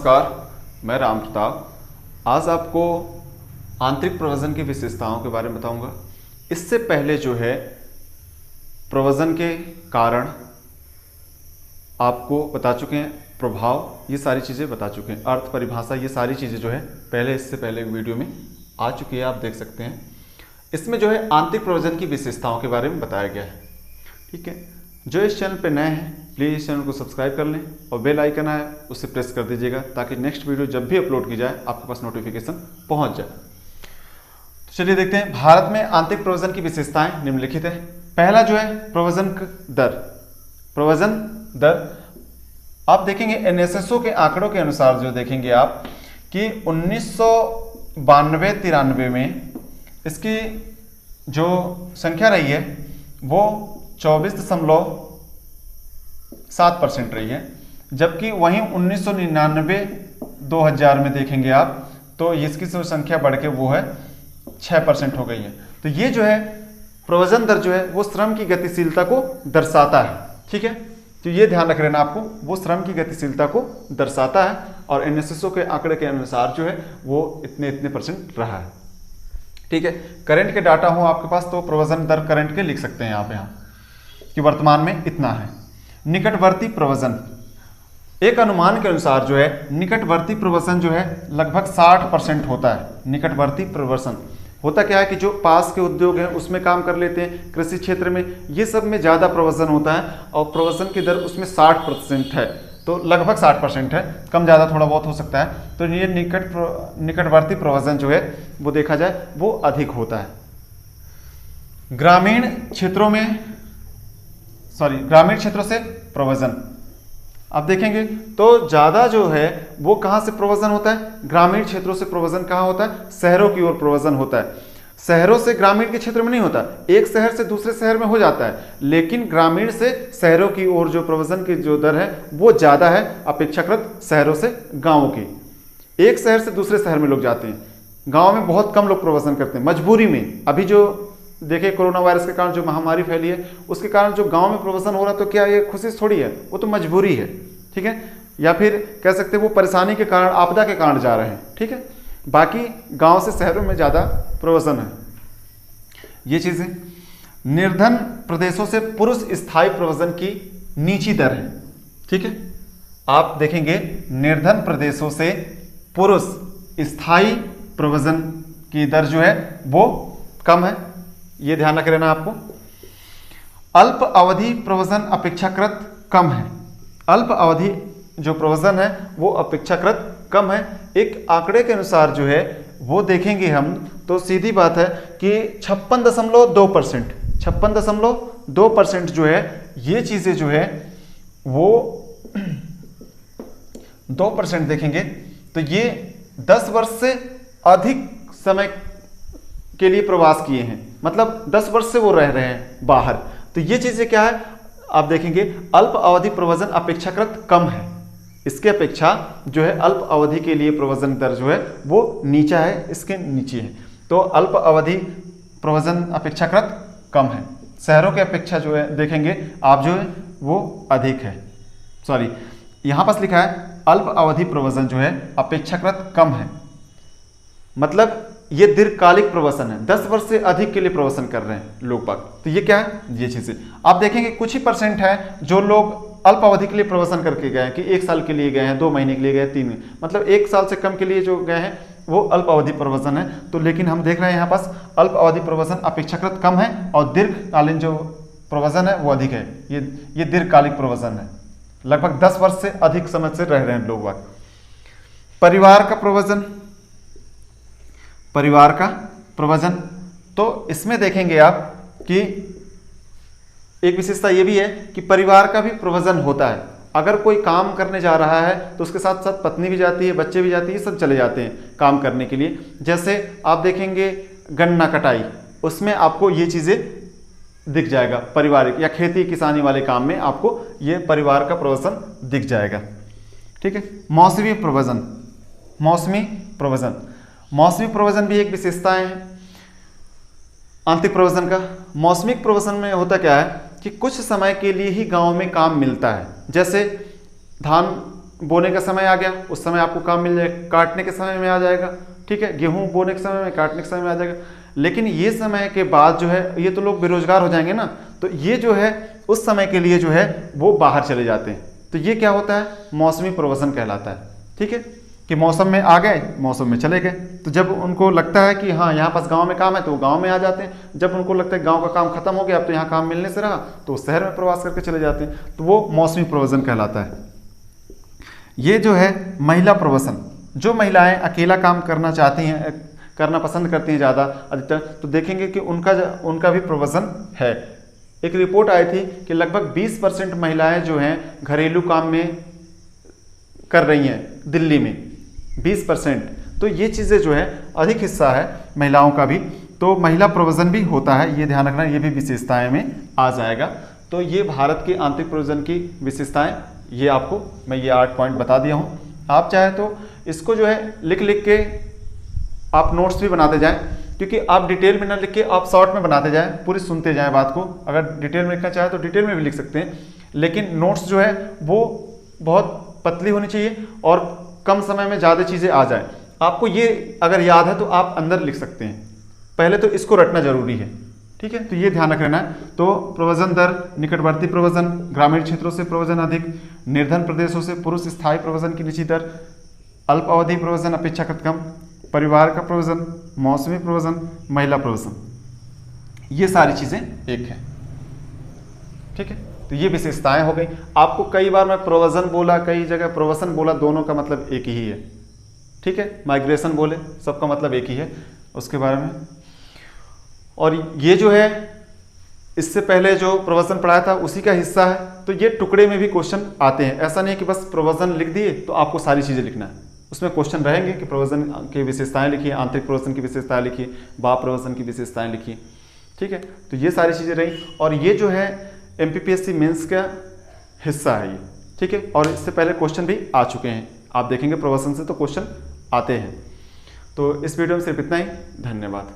नमस्कार, मैं राम प्रताप। आज आपको आंतरिक प्रवचन की विशेषताओं के बारे में बताऊंगा। इससे पहले जो है प्रवचन के कारण आपको बता चुके हैं, प्रभाव, ये सारी चीज़ें बता चुके हैं, अर्थ, परिभाषा, ये सारी चीज़ें जो है पहले इससे पहले वीडियो में आ चुकी है, आप देख सकते हैं। इसमें जो है आंतरिक प्रवचन की विशेषताओं के बारे में बताया गया है। ठीक है, जो इस चैनल पर नए हैं प्लीज़ इस चैनल को सब्सक्राइब कर लें और बेल आइकन है उसे प्रेस कर दीजिएगा ताकि नेक्स्ट वीडियो जब भी अपलोड की जाए आपके पास नोटिफिकेशन पहुंच जाए। तो चलिए देखते हैं, भारत में आंतरिक प्रवचन की विशेषताएं निम्नलिखित है। पहला जो है प्रवचन दर। प्रवचन दर आप देखेंगे एनएसएसओ के आंकड़ों के अनुसार जो देखेंगे आप कि 1992-93 में इसकी जो संख्या रही है वो 24.7% रही है, जबकि वहीं 1999-2000 में देखेंगे आप तो इसकी जो संख्या बढ़ के वो है 6% हो गई है। तो ये जो है प्रवचन दर जो है वो श्रम की गतिशीलता को दर्शाता है। ठीक है, तो ये ध्यान रख लेना आपको, वो श्रम की गतिशीलता को दर्शाता है और एनएसएसओ के आंकड़े के अनुसार जो है वो इतने परसेंट रहा है। ठीक है, करंट के डाटा हो आपके पास तो प्रवचन दर करंट के लिख सकते हैं आप यहाँ कि वर्तमान में इतना है। निकटवर्ती प्रवचन, एक अनुमान के अनुसार जो है निकटवर्ती प्रवचन जो है लगभग 60% होता है। निकटवर्ती प्रवचन होता क्या है कि जो पास के उद्योग हैं उसमें काम कर लेते हैं, कृषि क्षेत्र में, ये सब में ज़्यादा प्रवचन होता है और प्रवचन की दर उसमें 60% है, तो लगभग 60% है, कम ज़्यादा थोड़ा बहुत हो सकता है। तो ये निकटवर्ती प्रवचन जो है वो देखा जाए वो अधिक होता है। ग्रामीण क्षेत्रों से प्रवचन आप देखेंगे तो ज़्यादा जो है वो कहाँ से प्रवचन होता है, ग्रामीण क्षेत्रों से प्रवचन कहाँ होता है, शहरों की ओर प्रवचन होता है। शहरों से ग्रामीण के क्षेत्र में नहीं होता, एक शहर से दूसरे शहर में हो जाता है, लेकिन ग्रामीण से शहरों की ओर जो प्रवचन की जो दर है वो ज़्यादा है अपेक्षाकृत शहरों से गाँवों की। एक शहर से दूसरे शहर में लोग जाते हैं, गाँव में बहुत कम लोग प्रवचन करते हैं, मजबूरी में। अभी जो देखिए कोरोना वायरस के कारण जो महामारी फैली है उसके कारण जो गांव में प्रवचन हो रहा, तो क्या ये खुशी थोड़ी है, वो तो मजबूरी है। ठीक है, या फिर कह सकते हैं वो परेशानी के कारण, आपदा के कारण जा रहे हैं। ठीक है, बाकी गांव से शहरों में ज़्यादा प्रवचन है। ये चीज़ें निर्धन प्रदेशों से पुरुष स्थायी प्रवचन की नीची दर है। ठीक है, आप देखेंगे निर्धन प्रदेशों से पुरुष स्थायी प्रवचन की दर जो है वो कम है, ये ध्यान रख लेना आपको। अल्प अवधि प्रवचन अपेक्षाकृत कम है। अल्प अवधि जो प्रवचन है वो अपेक्षाकृत कम है। एक आंकड़े के अनुसार जो है वो देखेंगे हम तो सीधी बात है कि 56.2% जो है ये चीज़ें जो है वो 2% देखेंगे तो ये 10 वर्ष से अधिक समय के लिए प्रवास किए हैं, मतलब 10 वर्ष से वो रह रहे हैं बाहर। तो ये चीज़ें क्या है आप देखेंगे, अल्प अवधि प्रवचन अपेक्षाकृत कम है, इसके अपेक्षा जो है अल्प अवधि के लिए प्रवचन दर जो है वो नीचा है, इसके नीचे है। तो अल्प अवधि प्रवचन अपेक्षाकृत कम है, शहरों के अपेक्षा जो है देखेंगे आप जो है वो अधिक है। सॉरी, यहाँ पास लिखा है अल्प अवधि प्रवचन जो है अपेक्षाकृत कम है, मतलब ये दीर्घकालिक प्रवचन है, 10 वर्ष से अधिक के लिए प्रवचन कर रहे हैं लोग बाग। तो ये क्या है, ये चीज़ें आप देखेंगे कुछ ही % है जो लोग अल्प अवधि के लिए प्रवचन करके गए हैं कि 1 साल के लिए गए हैं, 2 महीने के लिए गए, 3 महीने, मतलब 1 साल से कम के लिए जो गए हैं वो अल्प अवधि प्रवचन है। तो लेकिन हम देख रहे हैं यहाँ पास अल्प अवधि प्रवचन अपेक्षाकृत कम है और दीर्घकालीन जो प्रवचन है वो अधिक है। ये दीर्घकालिक प्रवचन है, लगभग 10 वर्ष से अधिक समय से रह रहे हैं लोग बाग। परिवार का प्रवचन तो इसमें देखेंगे आप कि एक विशेषता ये भी है कि परिवार का भी प्रवचन होता है। अगर कोई काम करने जा रहा है तो उसके साथ साथ पत्नी भी जाती है, बच्चे भी जाते हैं, सब चले जाते हैं काम करने के लिए। जैसे आप देखेंगे गन्ना कटाई, उसमें आपको ये चीज़ें दिख जाएगा, पारिवारिक या खेती किसानी वाले काम में आपको ये परिवार का प्रवचन दिख जाएगा। ठीक है, मौसमी प्रवचन भी एक विशेषता है आंतरिक प्रवचन का। मौसमिक प्रवचन में होता क्या है कि कुछ समय के लिए ही गांव में काम मिलता है, जैसे धान बोने का समय आ गया, उस समय आपको काम मिल जाएगा, काटने के समय में आ जाएगा, ठीक है, गेहूं बोने के समय में, काटने के समय में आ जाएगा। लेकिन ये समय के बाद जो है ये तो लोग बेरोजगार हो जाएंगे ना, तो ये जो है उस समय के लिए जो है वो बाहर चले जाते हैं। तो ये क्या होता है, मौसमी प्रवसन कहलाता है, ठीक है, कि मौसम में आ गए, मौसम में चले गए। तो जब उनको लगता है कि हाँ यहाँ पास गांव में काम है तो वो गांव में आ जाते हैं, जब उनको लगता है गांव का काम खत्म हो गया अब तो यहाँ काम मिलने से रहा तो वो शहर में प्रवास करके चले जाते हैं, तो वो मौसमी प्रवसन कहलाता है। ये जो है महिला प्रवसन, जो महिलाएं अकेला काम करना चाहती हैं, करना पसंद करती हैं ज़्यादा अधिकतर, तो देखेंगे कि उनका भी प्रवसन है। एक रिपोर्ट आई थी कि लगभग 20% महिलाएं जो हैं घरेलू काम में कर रही हैं दिल्ली में, 20%। तो ये चीज़ें जो है अधिक हिस्सा है महिलाओं का भी, तो महिला प्रवसन भी होता है, ये ध्यान रखना, ये भी विशेषताएं में आ जाएगा। तो ये भारत के आंतरिक प्रवसन की विशेषताएं, ये आपको मैं ये 8 पॉइंट बता दिया हूँ। आप चाहे तो इसको जो है लिख लिख के आप नोट्स भी बनाते जाएं, क्योंकि आप डिटेल में ना लिख के आप शॉर्ट में बनाते जाएं, पूरी सुनते जाएं बात को। अगर डिटेल में लिखना चाहे तो डिटेल में भी लिख सकते हैं, लेकिन नोट्स जो है वो बहुत पतली होनी चाहिए और कम समय में ज़्यादा चीज़ें आ जाए। आपको ये अगर याद है तो आप अंदर लिख सकते हैं, पहले तो इसको रटना जरूरी है, ठीक है। तो ये ध्यान रखना है। तो प्रव्रजन दर, निकटवर्ती प्रव्रजन, ग्रामीण क्षेत्रों से प्रव्रजन अधिक, निर्धन प्रदेशों से पुरुष स्थायी प्रव्रजन की निची दर, अल्प अवधि प्रव्रजन अपेक्षाकृत कम, परिवार का प्रव्रजन, मौसमी प्रव्रजन, महिला प्रव्रजन, ये सारी चीज़ें एक हैं, ठीक है। तो ये विशेषताएं हो गई। आपको कई बार मैं प्रव्रजन बोला, कई जगह प्रवसन बोला, दोनों का मतलब एक ही है, ठीक है। माइग्रेशन बोले, सबका मतलब एक ही है उसके बारे में। और ये जो है इससे पहले जो प्रवचन पढ़ाया था उसी का हिस्सा है, तो ये टुकड़े में भी क्वेश्चन आते हैं। ऐसा नहीं कि बस प्रवचन लिख दिए तो आपको सारी चीज़ें लिखना है, उसमें क्वेश्चन रहेंगे कि प्रवचन की विशेषताएं लिखिए, आंतरिक प्रवचन की विशेषताएं लिखिए, बाह्य प्रवचन की विशेषताएं लिखिए, ठीक है। तो ये सारी चीज़ें रही, और ये जो है MPPSC मेंस का हिस्सा है ये, ठीक है। और इससे पहले क्वेश्चन भी आ चुके हैं, आप देखेंगे प्रवचन से तो क्वेश्चन आते हैं। तो इस वीडियो में सिर्फ इतना ही, धन्यवाद।